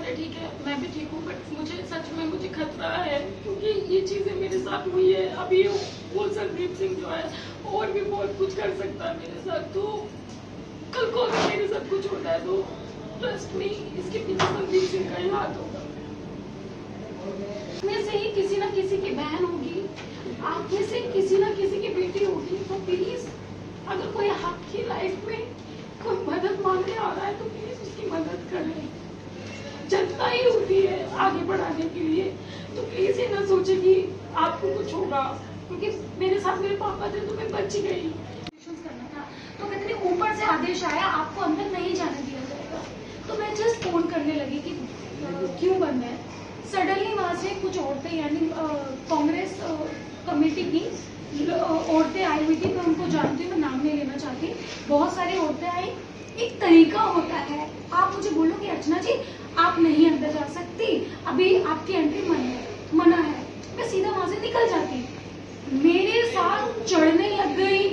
है, ठीक है, मैं भी ठीक हूँ, बट मुझे सच में मुझे खतरा है क्योंकि ये चीजें मेरे साथ हुई है। अभी वो संदीप सिंह जो है और भी बहुत कुछ कर सकता है मेरे साथ, तो कल को अगर मेरे साथ कुछ होता है तो ट्रस्ट मी, इसके पीछे संदीप सिंह का ही हाथ होगा। में से ही किसी ना किसी की बहन होगी, आप में से किसी ना किसी की बेटी होगी, तो प्लीज अगर कोई आपकी लाइफ में कोई मदद मांगने आ रहा है तो प्लीज उसकी मदद करें। जनता ही होती है आगे बढ़ाने के लिए, तो प्लीज ये ना सोचे कि आपको कुछ होगा, क्योंकि मेरे साथ मेरे पापा थे तो मैं बच गई। करना था तो कहते थे ऊपर से आदेश आया, आपको अंदर नहीं जाने दिया जाएगा। तो मैं जस्ट फोन करने लगी कि क्यों बनना है। सडनली वहां से कुछ औरतें, यानी कांग्रेस कमेटी की औरतें आई हुई थी, मैं उनको जानती हूँ, मैं नाम नहीं लेना चाहती। बहुत सारी औरतें आई। एक तरीका होता है, आप मुझे बोलो कि अर्चना जी आप नहीं अंदर जा सकती, अभी आपकी एंट्री मना है, मैं सीधा वहां से निकल जाती। मेरे साथ चढ़ने लग गई।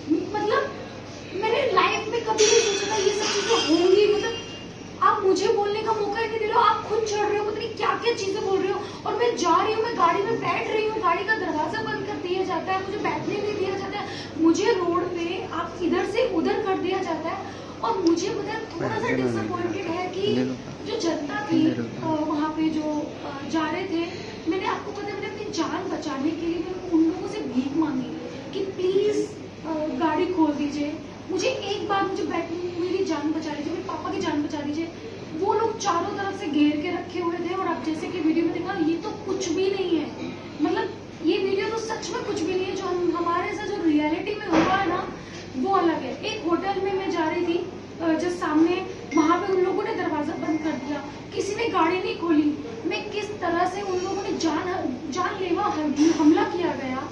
मतलब मैंने लाइफ में कभी नहीं सोचा था ये सब चीजें होंगी। मतलब आप मुझे बोलने का मौका ही नहीं दे रहे हो, आप खुद चढ़ रहे हो, पता नहीं क्या क्या चीजें बोल रहे हो, और मैं जा रही हूँ, मैं गाड़ी में बैठ रही हूँ, गाड़ी का दरवाजा बंद कर दिया जाता है, मुझे बैठने नहीं दिया जाता है, मुझे रोड पे आप इधर से उधर कर दिया जाता है। और मुझे मतलब थोड़ा सा डिसअपॉइंटेड है कि जो जनता थी वहाँ पे जो जा रहे थे, मैंने आपको पता है मैंने अपनी जान बचाने के लिए मैंने उन लोगों से भीख मांगी कि प्लीज गाड़ी खोल दीजिए, मुझे एक बार मुझे मेरी जान बचा लीजिए, मेरे पापा की जान बचा लीजिए। वो लोग चारों तरफ से घेर के रखे हुए थे, और आप जैसे कि वीडियो में देखा, ये तो कुछ भी नहीं है। मतलब ये वीडियो तो सच में कुछ भी नहीं है, जो हमारे साथ जो रियलिटी में हुआ है ना वो अलग है। एक होटल में मैं जा रही थी, जो सामने वहां पे उन लोगों ने दरवाजा बंद कर दिया, किसी ने गाड़ी नहीं खोली, मैं किस तरह से उन लोगों ने जानलेवा हमला किया गया।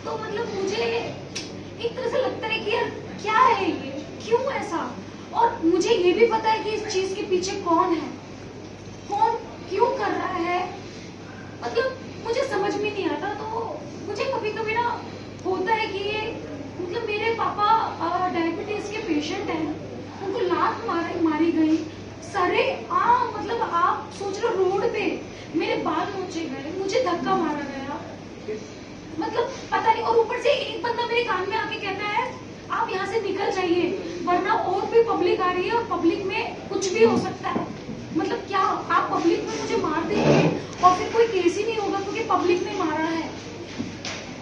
तो मतलब मुझे एक तरह से लगता है कि यार क्या है ये, क्यों ऐसा। और मुझे ये भी पता है कि इस चीज के पीछे कौन है, कौन क्यों कर रहा है, मतलब मुझे समझ में नहीं आता। तो मुझे कभी कभी ना होता है कि ये मतलब मेरे पापा डायबिटीज के पेशेंट हैं, उनको लात मारी गई सरे मतलब आप सोच रहे रोड पे मेरे बाल नोचे गए, मुझे धक्का मारा गया, मतलब पता नहीं। और ऊपर से एक बंदा मेरे कान में आके कहता है आप यहाँ से निकल जाइए, वरना और भी पब्लिक आ रही है और पब्लिक में कुछ भी हो सकता है। मतलब क्या आप पब्लिक में मुझे मार देंगे और फिर कोई केस ही नहीं होगा क्योंकि पब्लिक ने मारा है?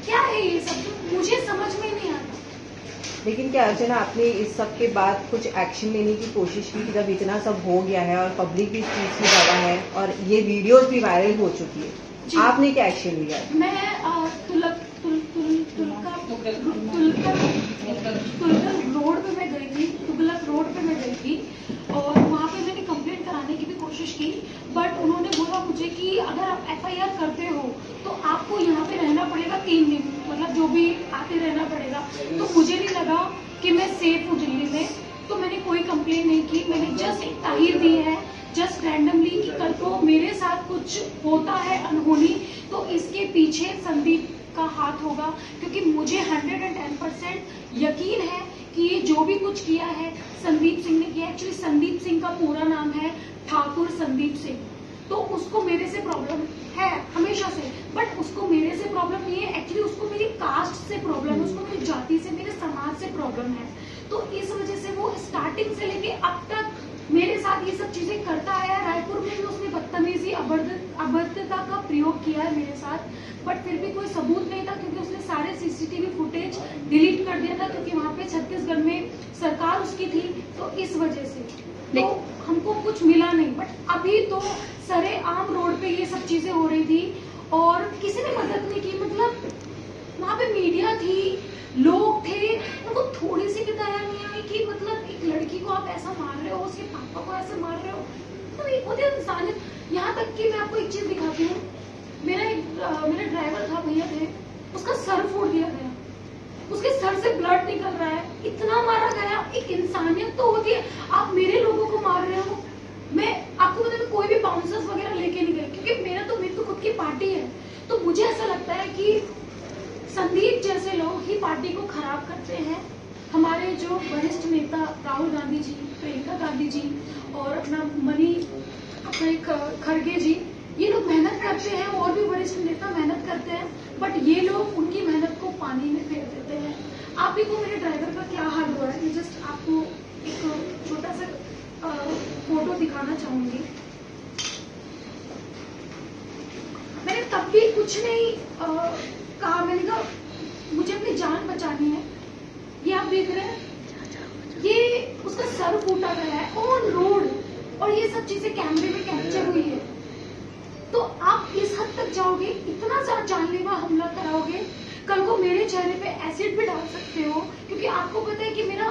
क्या है ये सब, मुझे समझ में नहीं आता। लेकिन क्या अर्चना, आपने इस सब के बाद कुछ एक्शन लेने की कोशिश की जब इतना सब हो गया है और पब्लिक भी इस चीज की ज्यादा है और ये वीडियोस भी वायरल हो चुकी है, आपने क्या एक्शन लिया? मैं रोड पे मैं गई थी, तुगलक रोड पे मैं गई थी, और वहाँ पे मैंने कंप्लेंट कराने की भी कोशिश की, बट उन्होंने बोला मुझे कि अगर आप FIR करते हो तो आपको यहाँ पे रहना पड़ेगा 3 दिन, मतलब जो भी आते रहना पड़ेगा। तो मुझे नहीं लगा कि मैं सेफ हूँ दिल्ली में, तो मैंने कोई कंप्लेंट नहीं की। मैंने जस्ट एक तारीर दी है, जस्ट रैंडमली, कि कल को मेरे साथ कुछ होता है अनहोनी तो इसके पीछे संदीप का हाथ होगा, क्योंकि मुझे 110% यकीन है कि ये जो भी कुछ किया है संदीप सिंह ने किया। एक्चुअली संदीप सिंह का पूरा नाम है ठाकुर संदीप सिंह, तो उसको मेरे से प्रॉब्लम है हमेशा से, बट उसको मेरे से प्रॉब्लम नहीं है, एक्चुअली उसको मेरी कास्ट से प्रॉब्लम है, उसको मेरी जाति से, मेरे समाज से प्रॉब्लम है। तो इस वजह से वो स्टार्टिंग से लेके अब तक मेरे साथ ये सब चीजें करता आया। रायपुर में भी उसने बदतमीजी, अभद्रता का प्रयोग किया है मेरे साथ, बट फिर भी कोई सबूत नहीं था क्योंकि उसने सारे CCTV फुटेज डिलीट कर दिया था, क्योंकि वहाँ पे छत्तीसगढ़ में सरकार उसकी थी, तो इस वजह से तो हमको कुछ मिला नहीं। बट अभी तो सरेआम रोड पे ये सब चीजें हो रही थी और किसी ने मदद नहीं की। मतलब वहाँ पे मीडिया थी, लोग थे, उनको थोड़ी सी भी दया नहीं आई कि मतलब एक लड़की को आप ऐसा मार रहे हो, उसके पापा को ऐसा मार रहे हो, तो एक होती है इंसानियत। यहाँ तक कि मैं आपको एक चीज दिखाती हूँ, मेरा ड्राइवर था, भैया थे, उसका सर फोड़ दिया गया, उसके सर से ब्लड निकल रहा है, इतना मारा गया। एक इंसानियत तो होती है, आप मेरे लोगों को मार रहे हो। मैं आपको बता दूं, कोई भी बाउंसर्स वगैरह लेके नहीं गए, क्योंकि मेरी तो खुद की पार्टी है। तो मुझे ऐसा लगता है कि संदीप जैसे लोग ही पार्टी को खराब करते हैं। हमारे जो वरिष्ठ नेता राहुल गांधी जी, प्रियंका गांधी जी और अपना अपना करते हैं, बट ये लोग उनकी मेहनत को पानी में फेर देते हैं। आप ही को मेरे ड्राइवर का क्या हाल हुआ है, मैं जस्ट आपको एक छोटा सा फोटो दिखाना चाहूंगी। मैंने तब भी कुछ नहीं कहा, मैंने कहा मुझे अपनी जान बचानी है। ये आप देख रहे हैं, ये उसका सर फूटा गया है ऑन रोड, और ये सब चीजें कैमरे में कैप्चर हुई है। तो आप इस हद तक जाओगे, इतना सा जानलेवा हमला कराओगे, कल को मेरे चेहरे पे एसिड भी डाल सकते हो, क्योंकि आपको पता है कि मेरा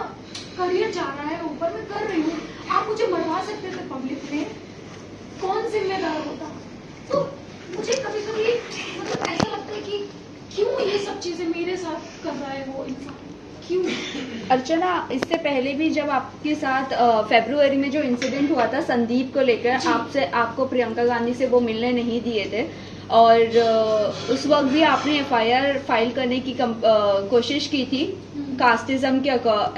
करियर जा रहा है ऊपर, मैं कर रही हूँ। आप मुझे मरवा सकते थे पब्लिक में, कौन जिम्मेदार होता? तो मुझे कभी कभी मतलब ऐसा लगता है कि क्यों ये सब चीजें मेरे साथ कर रहा है वो इंसान, क्यों? अर्चना, इससे पहले भी जब आपके साथ फरवरी में जो इंसिडेंट हुआ था संदीप को लेकर, आपको प्रियंका गांधी से वो मिलने नहीं दिए थे, और उस वक्त भी आपने एफआईआर फाइल करने की कोशिश की थी कास्टिज्म के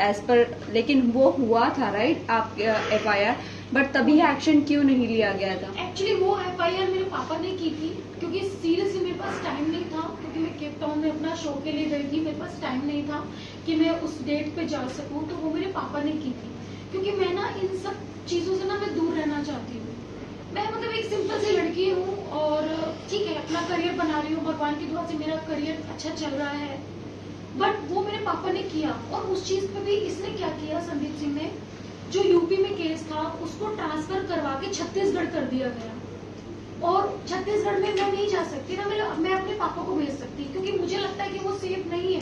एज पर, लेकिन वो हुआ था राइट आप एफआईआर, बट तभी एक्शन क्यों नहीं लिया गया था? एक्चुअली वो एफआईआर मेरे पापा ने की थी, क्योंकि सीरियसली मेरे पास टाइम नहीं था, क्योंकि मैं केप टाउन में अपना शो के लिए गई थी, मेरे पास टाइम नहीं था कि मैं उस डेट पे जा सकूं। तो वो मेरे पापा ने की थी, क्योंकि मैं ना इन सब चीजों से ना मैं दूर रहना चाहती हूँ। मैं मतलब एक सिंपल सी लड़की हूँ, और ठीक है अपना करियर बना रही हूँ, भगवान की दुआ से मेरा करियर अच्छा चल रहा है, बट वो मेरे पापा ने किया। और उस चीज पे भी इसने क्या किया, संदीप सिंह ने, जो यूपी में केस था उसको ट्रांसफर करवा के छत्तीसगढ़ कर दिया गया, और छत्तीसगढ़ में मैं नहीं जा सकती ना, मैं अपने पापा को भेज सकती, क्योंकि मुझे लगता है कि वो सेफ नहीं है।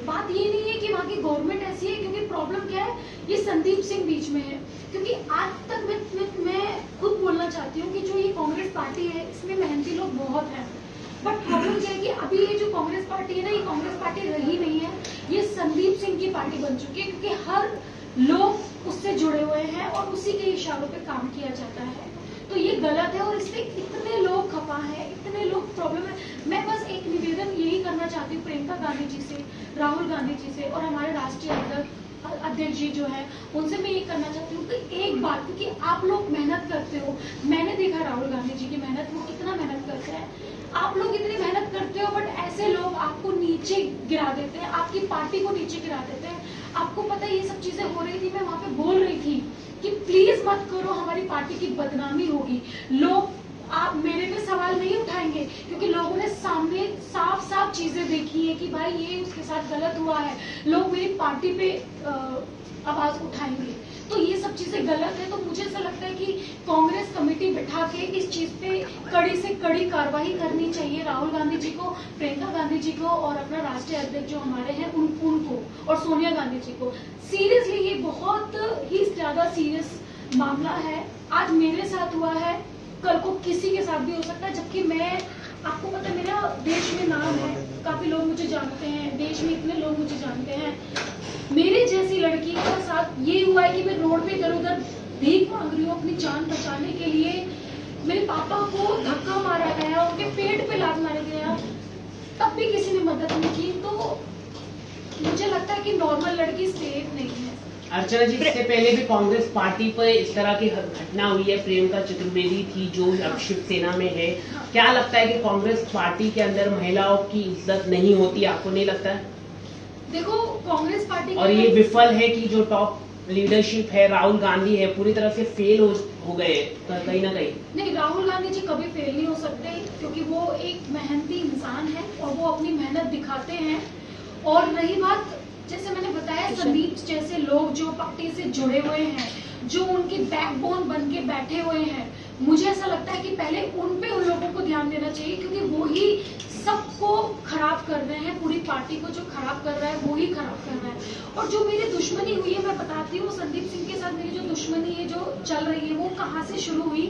बात ये नहीं है कि वहाँ की गवर्नमेंट ऐसी है, क्योंकि प्रॉब्लम क्या है, ये संदीप सिंह बीच में है। क्योंकि आज तक मैं खुद बोलना चाहती हूँ कि जो ये कांग्रेस पार्टी है इसमें मेहनती लोग बहुत हैं, बट प्रॉब्लम क्या है कि अभी ये जो कांग्रेस पार्टी है ना, ये कांग्रेस पार्टी रही नहीं है, ये संदीप सिंह की पार्टी बन चुकी है, क्योंकि हर लोग उससे जुड़े हुए हैं और उसी के इशारों पे काम किया जाता है। तो ये गलत है, और इससे इतने लोग खफा हैं, इतने लोग प्रॉब्लम है। मैं बस एक निवेदन यही करना चाहती हूँ प्रियंका गांधी जी से, राहुल गांधी जी से, और हमारे राष्ट्रीय अध्यक्ष जी जो है उनसे मैं ये करना चाहती हूँ कि एक बार, क्योंकि आप लोग मेहनत करते हो, मैंने देखा राहुल गांधी जी की मेहनत, वो कितना मेहनत करते हैं, आप लोग इतनी मेहनत करते हो, बट ऐसे लोग आपको नीचे गिरा देते हैं, आपकी पार्टी को नीचे गिरा देते हैं। आपको पता है ये सब चीजें हो रही थी, मैं वहां पे बोल रही थी कि प्लीज मत करो, हमारी पार्टी की बदनामी होगी। लोग आप मेरे पे सवाल नहीं उठाएंगे, क्योंकि लोगों ने सामने साफ साफ चीजें देखी है कि भाई ये उसके साथ गलत हुआ है, लोग मेरी पार्टी पे आवाज उठाएंगे। तो ये सब चीजें गलत है। तो मुझे ऐसा लगता है कि कांग्रेस कमेटी बैठा के इस चीज पे कड़ी से कड़ी कार्रवाई करनी चाहिए, राहुल गांधी जी को, प्रियंका गांधी जी को, और अपना राष्ट्रीय अध्यक्ष जो हमारे हैं उनको, और सोनिया गांधी जी को। सीरियसली ये बहुत ही ज्यादा सीरियस मामला है। आज मेरे साथ हुआ है, कल को किसी के साथ भी हो सकता है, जबकि मैं, आपको पता है मेरा देश में नाम है, काफी लोग मुझे जानते हैं, देश में इतने लोग मुझे जानते हैं। मेरे जैसी लड़की के साथ ये हुआ है कि मैं रोड पे इधर उधर भीख मांग रही हूँ अपनी जान बचाने के लिए। मेरे पापा को धक्का मारा गया, उनके पेट पे लात मारा गया, तब भी किसी ने मदद नहीं की। तो मुझे लगता है कि नॉर्मल लड़की सेफ नहीं है। अर्चना जी, इससे पहले भी कांग्रेस पार्टी पर इस तरह की घटना हुई है, प्रियंका चतुर्वेदी थी जो अब शिवसेना में है। क्या लगता है कि कांग्रेस पार्टी के अंदर महिलाओं की इज्जत नहीं होती, आपको नहीं लगता है? देखो कांग्रेस पार्टी, और ये विफल है कि जो टॉप लीडरशिप है, राहुल गांधी है, पूरी तरह से फेल हो गए कहीं ना कहीं। नहीं, राहुल गांधी जी कभी फेल नहीं हो सकते, क्योंकि वो एक मेहनती इंसान है और वो अपनी मेहनत दिखाते हैं। और रही बात, जैसे मैंने बताया, संदीप जैसे लोग जो पार्टी से जुड़े हुए हैं, जो उनकी बैकबोन बन के बैठे हुए हैं, मुझे ऐसा लगता है कि पहले उन पे उन लोगों को ध्यान देना चाहिए, क्योंकि वो ही सबको खराब कर रहे हैं, पूरी पार्टी को जो खराब कर रहा है वो ही खराब कर रहा है। और जो मेरी दुश्मनी हुई है, मैं बताती हूँ, संदीप सिंह के साथ मेरी जो दुश्मनी है, जो चल रही है, वो कहाँ से शुरू हुई।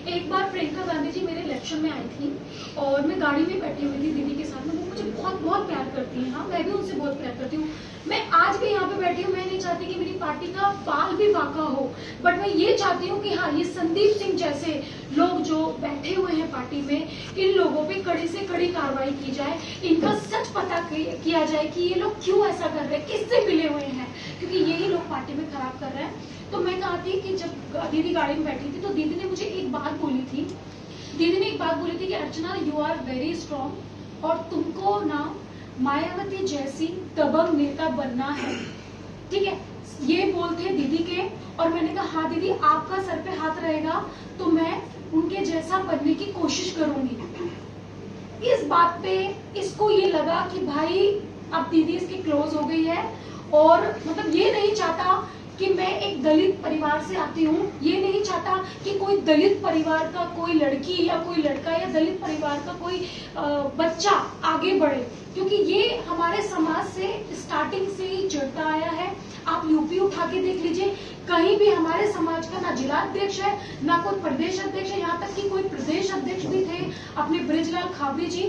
एक बार प्रियंका गांधी जी मेरे इलेक्शन में आई थी, और मैं गाड़ी में बैठी हुई थी दीदी के साथ में। वो मुझे बहुत बहुत प्यार करती है, हाँ मैं भी उनसे बहुत प्यार करती हूँ। मैं आज भी यहाँ पे बैठी हूँ, मैं नहीं चाहती कि मेरी पार्टी का बाल भी बांका हो, बट मैं ये चाहती हूँ कि हाँ, ये संदीप सिंह जैसे लोग जो बैठे हुए हैं पार्टी में, इन लोगों पे कड़ी से कड़ी कार्रवाई की जाए, इनका सच पता किया जाए कि ये लोग क्यों ऐसा कर रहे हैं, किससे मिले हुए हैं, क्योंकि यही लोग पार्टी में खराब कर रहे हैं। तो मैं कहा थी कि जब दीदी गाड़ी में बैठी थी, तो दीदी ने मुझे एक बात बोली थी, दीदी ने एक बात बोली थी कि अर्चना, यू आर वेरी स्ट्रॉन्ग, और तुमको ना मायावती जैसी दबंग नेता बनना है, ठीक है। ये बोलते दीदी के, और मैंने कहा हाँ दीदी आपका सर पे हाथ रहेगा तो मैं उनके जैसा बनने की कोशिश करूंगी। इस बात पे इसको ये लगा कि भाई अब दीदी इसकी क्लोज हो गई है, और मतलब ये नहीं चाहता कि मैं एक दलित परिवार से आती हूँ, ये नहीं चाहता कि कोई दलित परिवार का कोई लड़की या कोई लड़का या दलित परिवार का कोई बच्चा आगे बढ़े, क्योंकि ये हमारे समाज से स्टार्टिंग से ही चढ़ता आया है। आप यूपी उठा के देख लीजिए, कहीं भी हमारे समाज का ना जिला अध्यक्ष है ना कोई प्रदेश अध्यक्ष है, यहाँ तक कि कोई प्रदेश अध्यक्ष भी थे अपने बृजलाल खाबरी जी,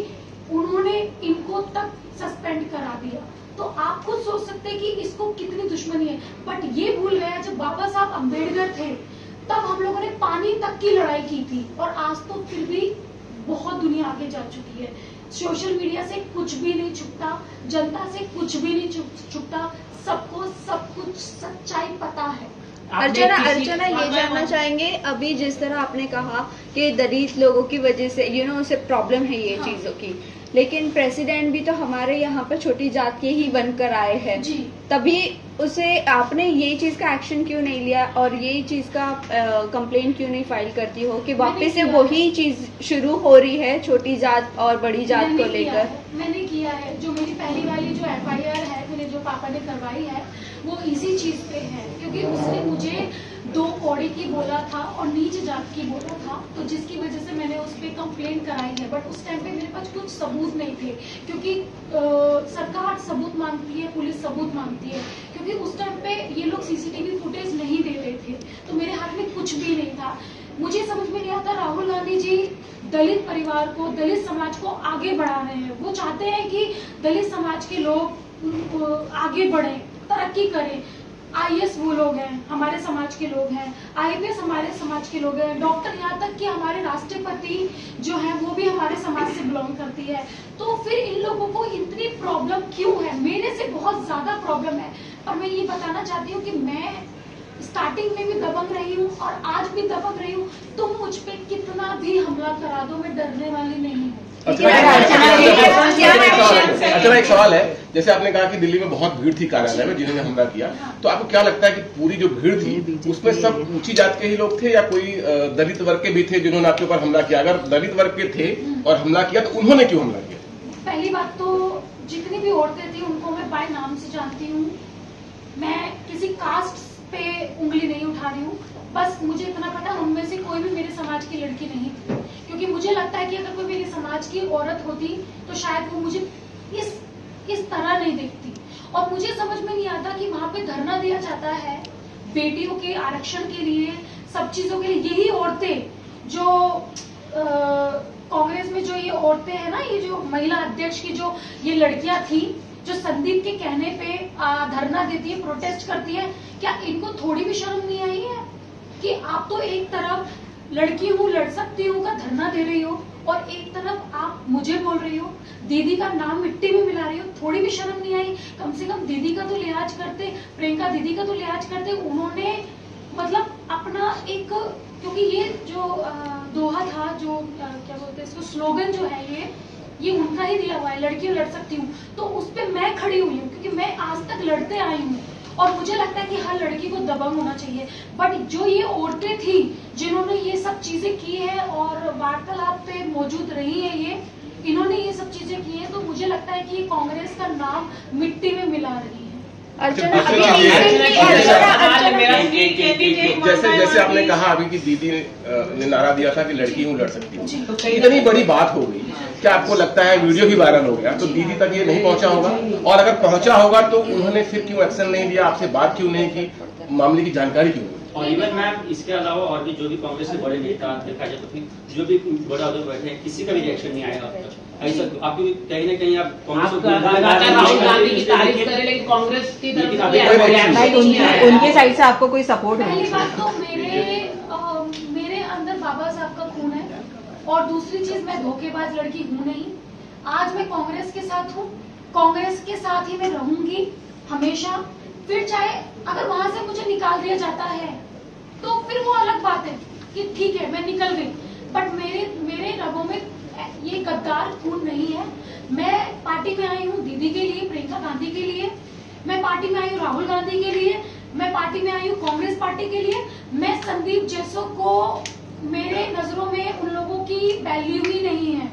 उन्होंने इनको तक सस्पेंड करा दिया। तो आप खुद सोच सकते हैं कि इसको कितनी दुश्मनी है। बट ये भूल गया जब बाबा साहब अम्बेडकर थे तब हम लोगों ने पानी तक की लड़ाई की थी, और आज तो फिर भी बहुत दुनिया आगे जा चुकी है। सोशल मीडिया से कुछ भी नहीं छुपता, जनता से कुछ भी नहीं छुपता, सबको सब कुछ सच्चाई पता है। अर्चना ये जानना चाहेंगे, अभी जिस तरह आपने कहा कि दलित लोगों की वजह से उसे प्रॉब्लम है ये चीजों की, लेकिन प्रेसिडेंट भी तो हमारे यहाँ पर छोटी जात के ही बनकर आए हैं, तभी उसे आपने ये चीज का एक्शन क्यों नहीं लिया और ये चीज का कंप्लेंट क्यों नहीं फाइल करती हो कि वापस से वही चीज शुरू हो रही है छोटी जात और बड़ी जात को लेकर? मैंने किया है, जो मेरी पहली वाली जो FIR है मेरे जो पापा ने करवाई है वो इसी चीज पे है, क्योंकि उसने मुझे 2 कौड़ी की बोला था और नीच जात की बोला था, तो जिसकी वजह से मैंने उस पर कंप्लेंट कराई है। बट उस टाइम पे मेरे पास कुछ सबूत नहीं थे, क्योंकि सरकार सबूत मांगती है, पुलिस सबूत मांगती है, क्योंकि उस टाइम पे ये लोग CCTV फुटेज नहीं दे रहे थे, तो मेरे हाथ में कुछ भी नहीं था। मुझे समझ में नहीं आता, राहुल गांधी जी दलित परिवार को, दलित समाज को आगे बढ़ा रहे हैं। वो चाहते हैं कि दलित समाज के लोग आगे बढ़े, तरक्की करें। IAS वो लोग हैं, हमारे समाज के लोग हैं, IPS हमारे समाज के लोग हैं, डॉक्टर, यहाँ तक कि हमारे राष्ट्रपति जो है वो भी हमारे समाज से बिलोंग करती है। तो फिर इन लोगों को इतनी प्रॉब्लम क्यों है? मेरे से बहुत ज्यादा प्रॉब्लम है। और मैं ये बताना चाहती हूँ कि मैं स्टार्टिंग में भी दबंग रही हूँ और आज भी दबंग रही हूँ। तुम मुझ पे कितना भी हमला करा दो, मैं डरने वाली नहीं हूँ। अच्छा, एक सवाल है, जैसे आपने कहा कि दिल्ली में बहुत भीड़ थी कार्यालय में जिन्होंने हमला किया, तो आपको क्या लगता है कि पूरी जो भीड़ थी उसमें सब ऊंची जात के ही लोग थे या कोई दलित वर्ग के भी थे जिन्होंने आपके ऊपर हमला किया? अगर दलित वर्ग के थे और हमला किया तो उन्होंने क्यों हमला किया? पहली बात तो जितनी भी औरतें थी उनको मैं बाय नाम से जानती हूँ, मैं किसी कास्ट पे उंगली नहीं उठा रही हूँ। बस मुझे इतना पता, उनमें से कोई भी मेरे समाज की लड़की नहीं थी, क्योंकि मुझे लगता है कि अगर कोई मेरे समाज की औरत होती तो शायद वो मुझे इस तरह नहीं देखती। और मुझे समझ में नहीं आता कि वहां पे धरना दिया जाता है बेटियों के आरक्षण के लिए, सब चीजों के लिए। यही औरतें जो कांग्रेस में जो ये औरतें हैं ना, ये जो महिला अध्यक्ष की जो ये लड़कियां थी जो संदीप के कहने पे धरना देती है, प्रोटेस्ट करती है, क्या इनको थोड़ी भी शर्म नहीं आई है कि आप तो एक तरफ लड़की हूँ, लड़ सकती हूँ का धरना दे रही हो और एक तरफ आप मुझे बोल रही हो, दीदी का नाम मिट्टी में मिला रही हो? थोड़ी भी शर्म नहीं आई? कम से कम दीदी का तो लिहाज करते, प्रियंका दीदी का तो लिहाज करते। उन्होंने मतलब अपना एक, क्योंकि ये जो दोहा था, जो क्या बोलते हैं इसको, स्लोगन जो है ये उनका ही दिया हुआ है, लड़कियां लड़ सकती हूँ, तो उस पर मैं खड़ी हुई हूँ, क्योंकि मैं आज तक लड़ते आई हूँ और मुझे लगता है कि हर लड़की को दबंग होना चाहिए। बट जो ये औरतें थी जिन्होंने ये सब चीजें की है और वार्तालाप पे मौजूद रही है, इन्होंने ये सब चीजें की है, तो मुझे लगता है कि ये कांग्रेस का नाम मिट्टी में मिला रही है। जैसे आपने कहा अभी कि दीदी ने नारा दिया था कि लड़की हूँ, लड़ सकती हूँ, इतनी बड़ी बात हो गई, क्या आपको लगता है वीडियो भी वायरल हो गया तो दीदी तक ये नहीं पहुंचा होगा? और अगर पहुंचा होगा तो उन्होंने फिर क्यों एक्शन नहीं लिया, आपसे बात क्यों नहीं की, मामले की जानकारी क्यों? और इवन मैम इसके अलावा और भी जो भी कांग्रेस के बड़े नेता देखा जाए तो जो भी बड़े अहदे बैठे हैं, किसी का भी रिएक्शन नहीं आया अब तक। ऐसा आपको कहीं ना कहीं आप राहुल गांधी की तारीफ करें लेकिन कांग्रेस की उनके साइड से आपको कोई सपोर्ट नहीं? पहली बात तो मेरे अंदर बाबा साहब का खून है, और दूसरी चीज मैं धोखेबाज लड़की हूँ नहीं। आज मैं कांग्रेस के साथ हूँ, कांग्रेस के साथ ही मैं रहूंगी हमेशा। फिर चाहे अगर वहां से मुझे निकाल दिया जाता है तो फिर वो अलग बात है कि ठीक है मैं निकल गई, बट मेरे रगों में ये गद्दार खून नहीं है। मैं पार्टी में आई हूँ दीदी के लिए, प्रियंका गांधी के लिए, मैं पार्टी में आई हूँ राहुल गांधी के लिए, मैं पार्टी में आई हूँ कांग्रेस पार्टी के लिए। मैं संदीप जैसों को, मेरे नजरों में उन लोगों की वैल्यू ही नहीं है,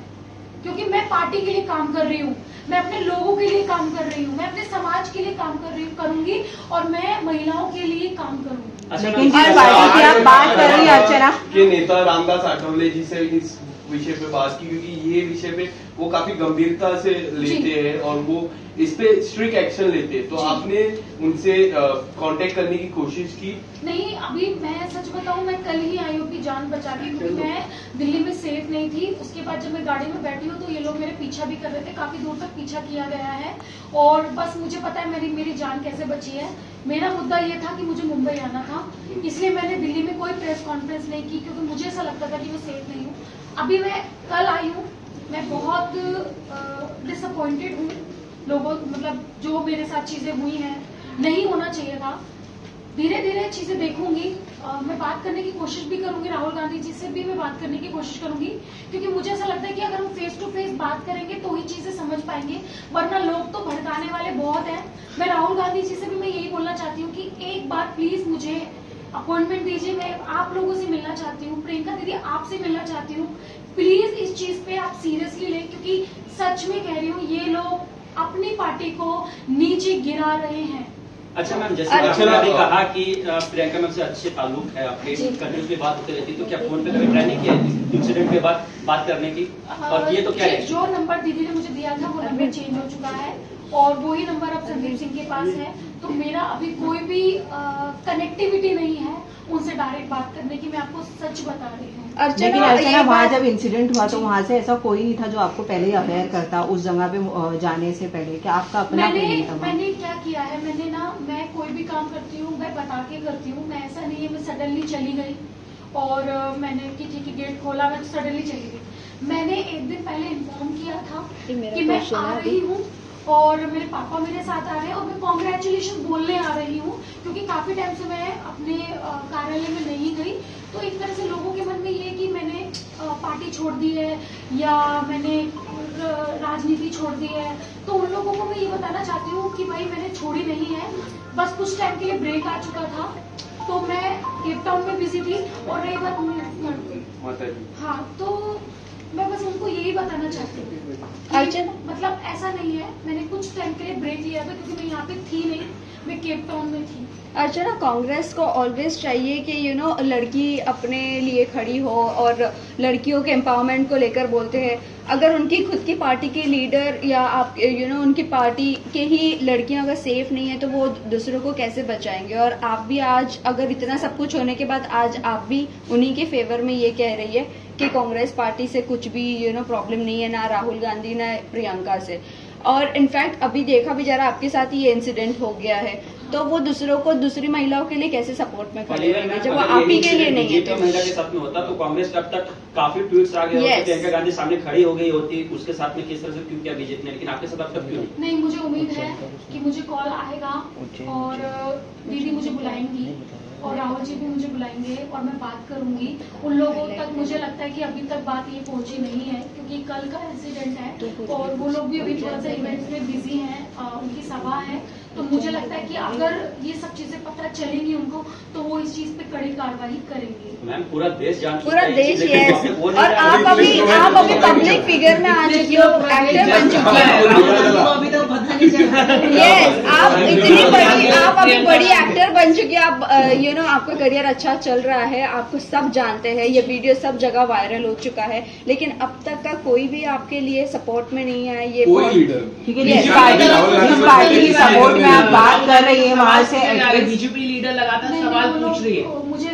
क्योंकि मैं पार्टी के लिए काम कर रही हूँ, मैं अपने लोगों के लिए काम कर रही हूँ, मैं अपने समाज के लिए काम कर रही हूँ, करूंगी, और मैं महिलाओं के लिए काम करूंगी। लेकिन जिस पार्टी की आप बात कर रही हैं अर्चना के नेता रामदास आठवले जी से इस विषय पे बात की, क्योंकि ये विषय पे वो काफी गंभीरता से लेते हैं और वो इस पे स्ट्रिक्ट एक्शन लेते हैं, तो आपने उनसे कांटेक्ट करने की कोशिश की? नहीं, अभी मैं सच बताऊं, मैं कल ही आई हूँ की जान बचा के, क्योंकि मैं दिल्ली में सेफ नहीं थी। उसके बाद जब मैं गाड़ी में बैठी हूँ तो ये लोग मेरे पीछा भी कर रहे थे, काफी दूर तक पीछा किया गया है, और बस मुझे पता है मेरी जान कैसे बची है। मेरा मुद्दा ये था कि मुझे मुंबई आना था, इसलिए मैंने दिल्ली में कोई प्रेस कॉन्फ्रेंस नहीं की, क्योंकि मुझे ऐसा लगता था कि मैं सेफ नहीं हूँ। अभी मैं कल आई हूँ, मैं बहुत डिसअपॉइंटेड हूँ लोगों, मतलब जो मेरे साथ चीजें हुई हैं, नहीं होना चाहिए था। धीरे धीरे चीजें देखूंगी, मैं बात करने की कोशिश भी करूंगी, राहुल गांधी जी से भी मैं बात करने की कोशिश करूंगी, क्योंकि मुझे ऐसा लगता है कि अगर हम फेस टू फेस बात करेंगे तो ही चीजें समझ पाएंगे, वरना लोग तो भड़काने वाले बहुत हैं। मैं राहुल गांधी जी से भी मैं यही बोलना चाहती हूँ कि एक बार प्लीज मुझे अपॉइंटमेंट दीजिए, मैं आप लोगों से मिलना चाहती हूँ, प्रियंका दीदी आपसे मिलना चाहती हूँ, प्लीज इस चीज पे आप सीरियसली लें, क्योंकि सच में कह रही हूँ ये लोग अपनी पार्टी को नीचे गिरा रहे हैं। अच्छा मैम, जैसे आपने कहा कि प्रियंका मैम से अच्छे ताल्लुक है आपके, कंटिन्यूसली बात होती रहती, तो क्या फोन पे कभी ट्राई नहीं किया इंसिडेंट के बाद बात करने की? और ये तो क्या है, जो नंबर दीदी ने मुझे दिया था वो नंबर चेंज हो चुका है, और वही नंबर अब संदीप सिंह के पास है, तो मेरा अभी कोई भी कनेक्टिविटी नहीं है उनसे डायरेक्ट बात करने की, मैं आपको सच बता रही हूँ। लेकिन अर्चना, वहाँ जब इंसिडेंट हुआ तो वहाँ से ऐसा कोई नहीं था जो आपको पहले ही अवेयर करता उस जगह पे जाने से पहले, क्या आपका अपना कोई नहीं था? मैंने क्या किया है, मैं कोई भी काम करती हूँ मैं बता के करती हूँ, मैं ऐसा नहीं है मैं सडनली चली गई और मैंने कि ठीक है गेट खोला, मैं सडनली चली गई। मैंने एक दिन पहले इन्फॉर्म किया था कि मैं आ रही हूँ और मेरे पापा मेरे साथ आ रहे हैं और मैं कॉन्ग्रेचुलेशन बोलने आ रही हूँ, क्योंकि काफी टाइम से मैं अपने कार्यालय में नहीं गई, तो एक तरह से लोगों के मन में ये कि मैंने पार्टी छोड़ दी है या मैंने राजनीति छोड़ दी है, तो उन लोगों को मैं ये बताना चाहती हूँ कि भाई मैंने छोड़ी नहीं है, बस कुछ टाइम के लिए ब्रेक आ चुका था, तो मैं केप टाउन में बिजी थी। और रही बात हाँ, तो मैं बस उनको यही बताना चाहती हूँ, मतलब ऐसा नहीं है, मैंने कुछ टाइम के लिए ब्रेक लिया था क्योंकि मैं यहाँ पे थी नहीं, मैं केप टाउन में थी। अर्चना, कांग्रेस को ऑलवेज चाहिए कि लड़की अपने लिए खड़ी हो और लड़कियों के एम्पावरमेंट को लेकर बोलते हैं। अगर उनकी खुद की पार्टी के लीडर या आप उनकी पार्टी के ही लड़कियां अगर सेफ नहीं है तो वो दूसरों को कैसे बचाएंगे? और आप भी आज अगर इतना सब कुछ होने के बाद आज आप भी उन्हीं के फेवर में ये कह रही है कि कांग्रेस पार्टी से कुछ भी प्रॉब्लम नहीं है, ना राहुल गांधी ना प्रियंका से। और इनफैक्ट अभी देखा भी जा रहा आपके साथ ये इंसिडेंट हो गया है, तो वो दूसरों को, दूसरी महिलाओं के लिए कैसे सपोर्ट में खड़े रहेंगे जब वो आप ही के लिए नहीं है? तो महिला के साथ में होता तो कांग्रेस तब तक काफी ट्वीट्स आ गए होते, प्रियंका गांधी सामने खड़ी हो गई होती, उसके साथ में किस तरह से क्यों किया बीजेपी ने, लेकिन आपके साथ अब तक क्यों नहीं? मुझे उम्मीद है कि मुझे कॉल आएगा और दीदी मुझे बुलाएंगी और राहुल जी भी मुझे बुलाएंगे और मैं बात करूंगी। उन लोगों तक मुझे लगता है कि अभी तक बात ये पहुंची नहीं है, क्योंकि कल का इंसिडेंट है और वो लोग भी अभी थोड़ा सा इवेंट्स में बिजी हैं, उनकी सभा है, तो मुझे लगता है कि अगर ये सब चीजें पता चलेंगी उनको तो वो इस चीज पे कड़ी कार्रवाई करेंगे। मैम पूरा देश जान पूरा देश, यस। और आप अभी पब्लिक फिगर में आ चुकी हो, एक्टर बन चुकी है, यस, आप इतनी बड़ी, आप अभी बड़ी एक्टर बन चुकी है, आप आपका करियर अच्छा चल रहा है, आपको सब जानते हैं, ये वीडियो सब जगह वायरल हो चुका है, लेकिन अब तक का कोई भी आपके लिए सपोर्ट में नहीं है। ये कोई लीडर, ठीक है, जिस पार्टी की सपोर्ट में आप बात कर रही है वहाँ से बीजेपी लीडर लगातार सवाल पूछ रही है।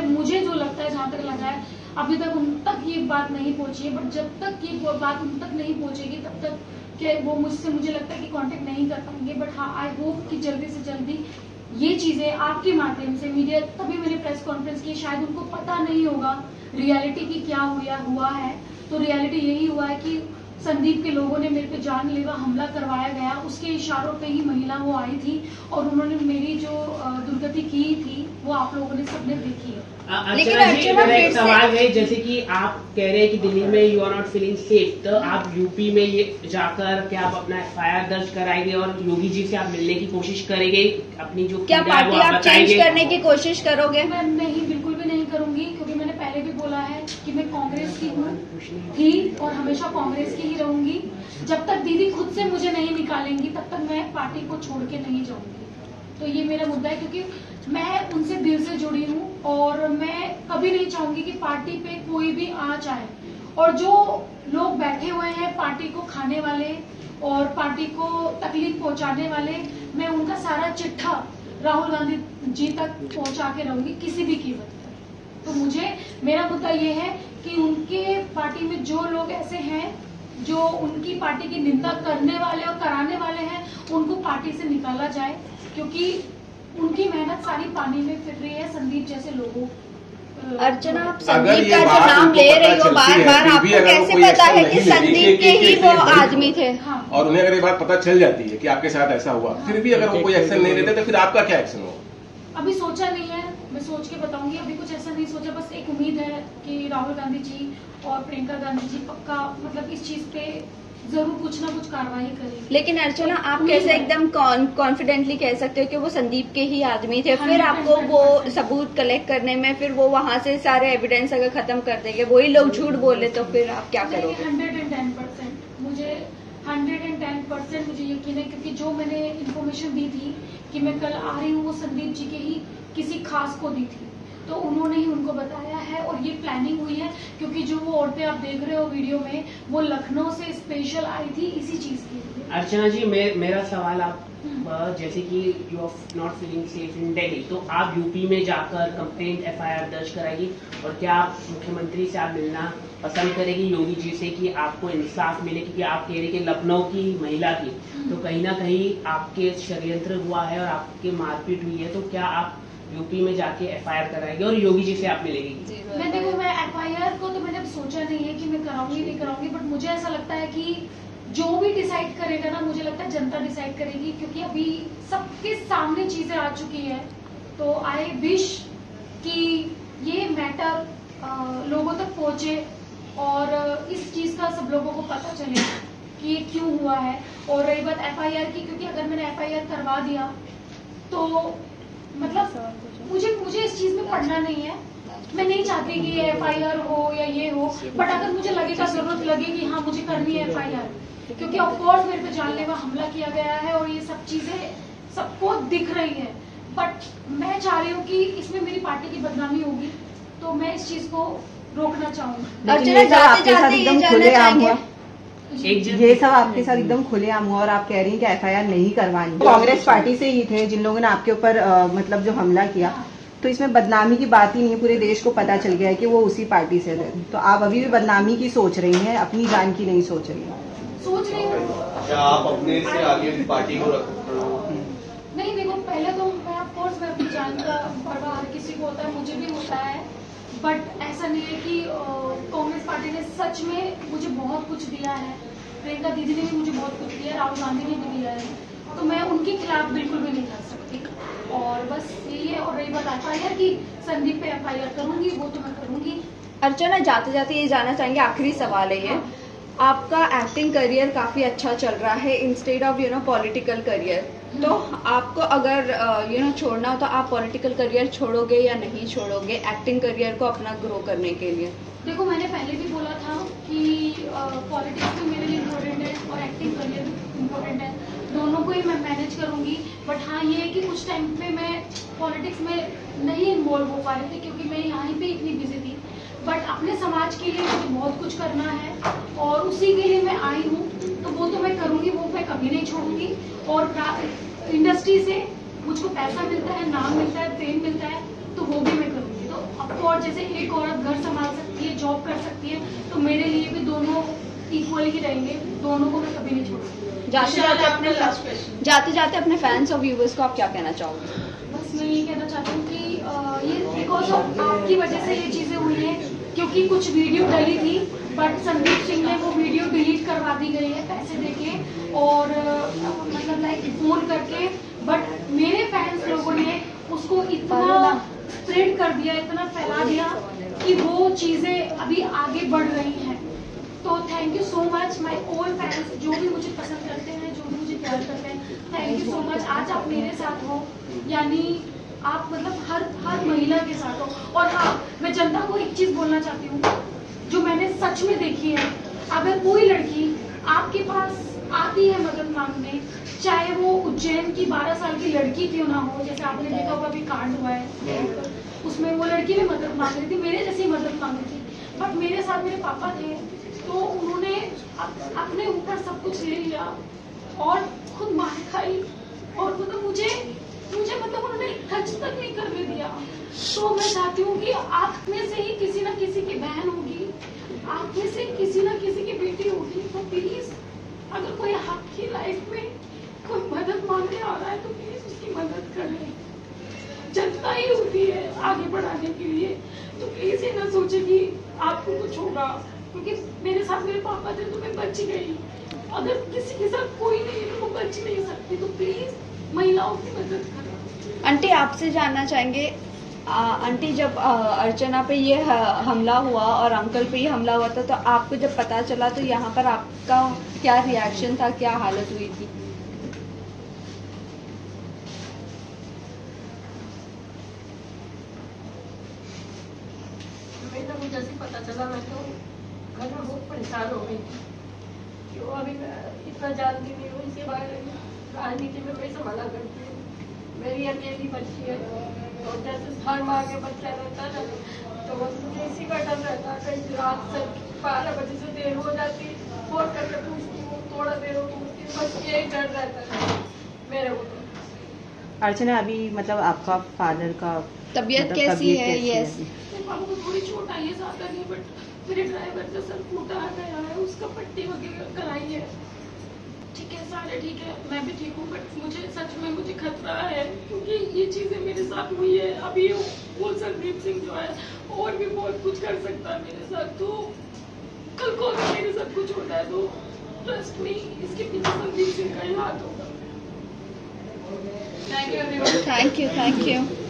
मुझे जो लगता है, जहाँ तक लगा है अभी तक उन तक ये बात नहीं पहुंची है, बट जब तक ये बात उन तक नहीं पहुंचेगी तब तक कि वो मुझसे, मुझे लगता है कि कांटेक्ट नहीं कर पाएंगे। बट हाँ, आई होप कि जल्दी से जल्दी ये चीजें आपके माध्यम से, मीडिया, तभी मैंने प्रेस कॉन्फ्रेंस की, शायद उनको पता नहीं होगा रियलिटी की क्या हुआ है, तो रियलिटी यही हुआ है कि संदीप के लोगों ने मेरे पे जानलेवा हमला करवाया गया, उसके इशारों पे ही महिला वो आई थी और उन्होंने मेरी जो दुर्गति की थी वो आप लोगों ने सबने देखी है। लेकिन अर्चना जी, अर्चना मेरा एक फिर से- सवाल है, जैसे कि आप कह रहे हैं कि दिल्ली में you are not feeling safe, तो आप यूपी में ये जाकर क्या आप अपना FIR दर्ज कराएंगे और योगी जी से आप मिलने की कोशिश करेंगे? अपनी जो क्या पीड़ा है वो पार्टी आप चेंज बताएंगे? करने की कोशिश करोगे? मैं नहीं, बिल्कुल भी नहीं करूंगी, क्योंकि मैंने पहले भी बोला है कि मैं कांग्रेस की हूँ, थी और हमेशा कांग्रेस की ही रहूंगी। जब तक दीदी खुद से मुझे नहीं निकालेंगी तब तक मैं पार्टी को छोड़ के नहीं जाऊंगी। तो ये मेरा मुद्दा है, क्योंकि मैं उनसे दिल से जुड़ी हूँ और मैं कभी नहीं चाहूंगी कि पार्टी पे कोई भी आ जाए। और जो लोग बैठे हुए हैं पार्टी को खाने वाले और पार्टी को तकलीफ पहुंचाने वाले, मैं उनका सारा चिट्ठा राहुल गांधी जी तक पहुंचा के रहूंगी किसी भी कीमत पर। तो मेरा मुद्दा ये है कि उनके पार्टी में जो लोग ऐसे हैं जो उनकी पार्टी की निंदा करने वाले और कराने वाले हैं, उनको पार्टी से निकाला जाए, क्योंकि उनकी मेहनत सारी पानी में फिर रही है संदीप जैसे लोगों। अर्चना, आप अगर संदीप ये का जो बात नाम उनको ले पता रही हो चलती बार है, बार, फिर आपको भी अगर वो कैसे कोई पता है एक्शन कि नहीं लेती, संदीप के ही वो आदमी थे? हाँ, और उन्हें अगर ये बात पता चल जाती है कि आपके साथ ऐसा हुआ, फिर भी अगर वो कोई एक्शन नहीं लेते तो फिर आपका क्या एक्शन होगा? अभी सोचा नहीं है, मैं सोच के बताऊंगी। अभी कुछ ऐसा नहीं सोचा, बस एक उम्मीद है कि राहुल गांधी जी और प्रियंका गांधी जी पक्का मतलब इस चीज पे जरूर कुछ ना कुछ कार्रवाई करेंगे। लेकिन अर्चना, आप कैसे एकदम कॉन्फिडेंटली कह सकते हो कि वो संदीप के ही आदमी थे? फिर आपको वो सबूत कलेक्ट करने में, फिर वो वहां से सारे एविडेंस अगर खत्म कर देंगे, वही लोग झूठ बोले, तो फिर आप क्या करोगे? 110% मुझे 110% मुझे यकीन है, क्योंकि जो मैंने इन्फॉर्मेशन दी थी कि मैं कल आ रही हूँ, वो संदीप जी के ही किसी खास को दी थी, तो उन्होंने ही उनको बताया है और ये प्लानिंग हुई है। क्योंकि जो वो औरतें आप देख रहे हो वीडियो में, वो लखनऊ से स्पेशल आई थी इसी चीज के लिए। अर्चना जी, मेरा सवाल आप जैसे कि you are not feeling safe in Delhi, तो आप यूपी में जाकर कंप्लेंट FIR दर्ज कराएगी और क्या आप मुख्यमंत्री से आप मिलना पसंद करेगी योगी जी से कि आपको इंसाफ मिले? क्योंकि आप कह रहे कि लखनऊ की महिला थी, तो कहीं ना कहीं आपके षड्यंत्र हुआ है और आपके मारपीट हुई है, तो क्या आप यूपी में जाके FIR कराएंगे और योगी जी से आप मिलेंगी? मैं FIR को तो मैंने सोचा नहीं है कि मैं कराऊंगी नहीं कराऊंगी, बट मुझे ऐसा लगता है कि जो भी डिसाइड करेगा ना, मुझे लगता है जनता डिसाइड करेगी, क्योंकि अभी सबके सामने चीजें आ चुकी है। तो आई विश कि ये मैटर लोगों तक पहुंचे और इस चीज का सब लोगों को पता चले कि ये क्यों हुआ है। और रही बात FIR की, क्योंकि अगर मैंने FIR करवा दिया तो मतलब मुझे इस चीज में पढ़ना नहीं है। मैं नहीं चाहती कि ये FIR हो या ये हो, बट अगर मुझे लगेगा, जरूरत लगे कि हाँ मुझे करनी है FIR, क्योंकि ऑफकोर्स मेरे पे जानलेवा हमला किया गया है और ये सब चीजें सबको दिख रही है, बट मैं चाह रही हूँ कि इसमें मेरी पार्टी की बदनामी होगी, तो मैं इस चीज को रोकना चाहूंगी। अर्चना, जाते जाते ये जानना चाहेंगे, ये सब आपके साथ एकदम खुलेआम हुआ और आप कह रही हैं कि FIR नहीं करवानी। कांग्रेस पार्टी से ही थे जिन लोगों ने आपके ऊपर मतलब जो हमला किया, तो इसमें बदनामी की बात ही नहीं, पूरे देश को पता चल गया है कि वो उसी पार्टी से थे। तो आप अभी भी बदनामी की सोच रही हैं, अपनी जान की नहीं सोच रही हैं? सोच रही हूँ। क्या आप अपने से आगे पार्टी को रख? नहीं, देखो पहले तो मैं ऑफकोर्स मैं अपनी जान का परवाह हर किसी को होता है, मुझे भी होता है, बट ऐसा नहीं है कि कांग्रेस पार्टी ने सच में मुझे बहुत कुछ दिया है, प्रियंका दीदी ने भी मुझे बहुत कुछ दिया, राहुल गांधी ने भी दिया है, तो मैं उनके खिलाफ बिल्कुल भी नहीं कर सकती। और बस यही है। और रही बात FIR की, संदीप पे FIR करूंगी, वो तो मैं करूंगी। अर्चना, जाते जाते ये जानना चाहेंगे, आखिरी सवाल है ये, आपका एक्टिंग करियर काफी अच्छा चल रहा है इंस्टेड ऑफ पॉलिटिकल करियर, तो आपको अगर छोड़ना हो तो आप पॉलिटिकल करियर छोड़ोगे या नहीं छोड़ोगे एक्टिंग करियर को अपना ग्रो करने के लिए? देखो, मैंने पहले भी बोला था कि पॉलिटिक्स भी मेरे लिए इम्पोर्टेंट है और एक्टिंग करियर भी इम्पोर्टेंट है, दोनों को ही मैं मैनेज करूंगी। बट हाँ, ये है कि कुछ टाइम पे मैं पॉलिटिक्स में नहीं इन्वॉल्व हो पा रही थी, क्योंकि मैं यहाँ पे इतनी बिजी थी, बट अपने समाज के लिए मुझे बहुत कुछ करना है और उसी के लिए मैं आई हूँ, तो वो तो मैं करूंगी, वो मैं कभी नहीं छोड़ूंगी। और इंडस्ट्री से मुझको पैसा मिलता है, नाम मिलता है, फेम मिलता है, तो वो भी मैं करूंगी। तो ऑफकोर्स जैसे एक औरत घर संभाल सकती है, जॉब कर सकती है, तो मेरे लिए भी दोनों इक्वली ही रहेंगे, दोनों को मैं कभी नहीं छोड़ूंगी। जाते जाते अपने फैंस और व्यूवर्स को आप क्या कहना चाहोगे? बस मैं ये कहना चाहती हूँ कि ये बिकॉज ऑफ आपकी वजह से ये चीजें हुई हैं, क्योंकि कुछ वीडियो डली थी, बट संदीप सिंह ने वो वीडियो डिलीट करवा शादी गई है पैसे देके और मतलब लाइक फोन करके, बट मेरे फैंस लोगों ने उसको इतना स्प्रेड कर दिया, इतना फैला दिया कि वो चीजें अभी आगे बढ़ रही हैं। तो thank you so much my all fans, जो भी मुझे पसंद करते हैं, जो भी मुझे प्यार करते हैं, थैंक यू सो मच। आज आप मेरे साथ हो, यानी आप मतलब हर महिला के साथ हो। और हाँ, मैं जनता को एक चीज बोलना चाहती हूँ जो मैंने सच में देखी है। अगर कोई लड़की आपके पास आती है मदद मांगने, चाहे वो उज्जैन की 12 साल की लड़की क्यों ना हो, जैसे आपने देखा हुआ अभी कांड हुआ है, उसमें वो लड़की भी मदद मांग रही थी, मेरे जैसी मदद मांग रही थी, बट मेरे साथ मेरे पापा थे, तो उन्होंने अपने ऊपर सब कुछ ले लिया और खुद मार खाई, और मतलब मुझे मतलब उन्होंने टच तक नहीं करने दिया। तो मैं चाहती हूँ कि आप में से ही किसी ना किसी की बहन होगी, आप में से किसी ना किसी की बेटी होगी, तो प्लीज अगर कोई आपकी लाइफ में कोई मदद मांगने आ रहा है तो प्लीज उसकी मदद करें। जनता ही होती है आगे बढ़ाने के लिए, तो प्लीज ये ना सोचे कि आपको कुछ होगा, क्योंकि मेरे साथ मेरे पापा थे तो मैं बच गई। अगर किसी के साथ कोई नहीं है तो वो बच नहीं सकती, तो प्लीज महिलाओं की मदद करें। आंटी आपसे जानना चाहेंगे, आंटी जब अर्चना पे ये हमला हुआ और अंकल पे ये हमला हुआ था, तो आपको जब पता चला तो यहाँ पर आपका क्या रिएक्शन था, क्या हालत हुई थी? मुझे जैसे पता चला मैं तो घर में बहुत परेशान हो गई थी, क्यों अभी मैं इतना जानती नहीं हूँ इसके बारे में, राजनीति में मैं संभाला करती हूँ, मेरी अकेली बच्ची है, और जैसे हर माँ के बच्चा रहता है तो बस मुझे इसी का डर रहता है। कहीं रात से 12 बजे से देर हो जाती है, फोन करके पूछती हूँ, थोड़ा देर हो पूछती हूँ, बस यही डर रहता है मेरे को। अर्चना, अभी मतलब आपका फादर का तबीयत कैसी है? यस, पापा को थोड़ी चोट आई है, ज्यादा नहीं, बट मेरे ड्राइवर का सर फूटा गया है, उसका पट्टी वगैरह कराई है। ठीक है, सारे ठीक है, मैं भी ठीक हूँ, बट मुझे सच में मुझे खतरा है, क्योंकि ये चीजें मेरे साथ हुई है। अभी वो संदीप सिंह जो है और भी बहुत कुछ कर सकता है मेरे साथ, तो कल को अगर मेरे साथ कुछ होता है तो ट्रस्ट मी, इसके पीछे संदीप सिंह का ही हाथ होगा। Thank you everyone. Thank you.